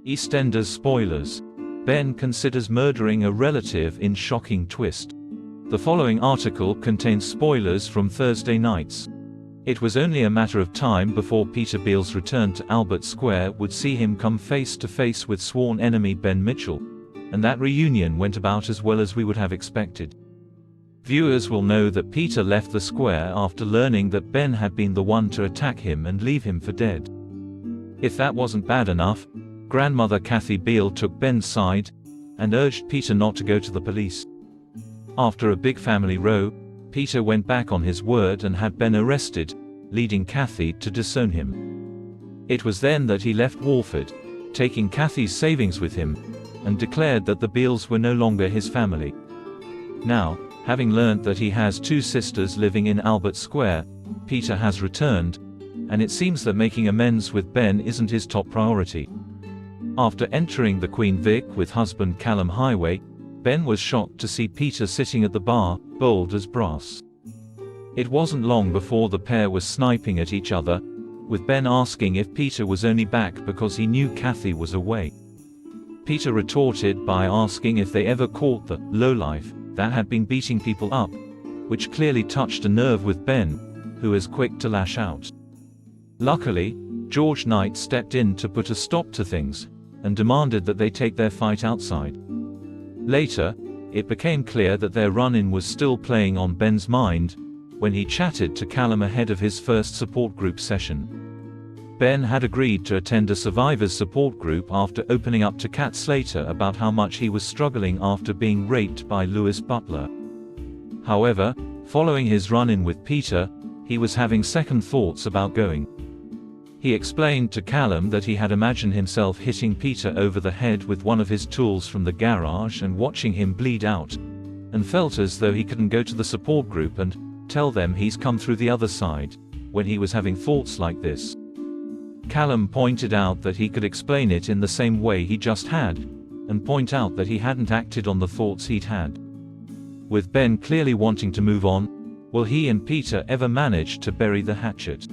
EastEnders spoilers. Ben considers murdering a relative in shocking twist. The following article contains spoilers from Thursday nights. It was only a matter of time before Peter Beale's return to Albert Square would see him come face to face with sworn enemy Ben Mitchell. And that reunion went about as well as we would have expected. Viewers will know that Peter left the square after learning that Ben had been the one to attack him and leave him for dead. If that wasn't bad enough, grandmother Kathy Beale took Ben's side and urged Peter not to go to the police. After a big family row, Peter went back on his word and had Ben arrested, leading Kathy to disown him. It was then that he left Walford, taking Kathy's savings with him, and declared that the Beales were no longer his family. Now, having learnt that he has two sisters living in Albert Square, Peter has returned, and it seems that making amends with Ben isn't his top priority. After entering the Queen Vic with husband Callum Highway, Ben was shocked to see Peter sitting at the bar, bold as brass. It wasn't long before the pair was sniping at each other, with Ben asking if Peter was only back because he knew Kathy was away. Peter retorted by asking if they ever caught the lowlife that had been beating people up, which clearly touched a nerve with Ben, who is quick to lash out. Luckily, George Knight stepped in to put a stop to things, and demanded that they take their fight outside. Later, it became clear that their run-in was still playing on Ben's mind, when he chatted to Callum ahead of his first support group session. Ben had agreed to attend a survivors support group after opening up to Kat Slater about how much he was struggling after being raped by Lewis Butler. However, following his run-in with Peter, he was having second thoughts about going. He explained to Callum that he had imagined himself hitting Peter over the head with one of his tools from the garage and watching him bleed out, and felt as though he couldn't go to the support group and tell them he's come through the other side, when he was having thoughts like this. Callum pointed out that he could explain it in the same way he just had, and point out that he hadn't acted on the thoughts he'd had. With Ben clearly wanting to move on, will he and Peter ever manage to bury the hatchet?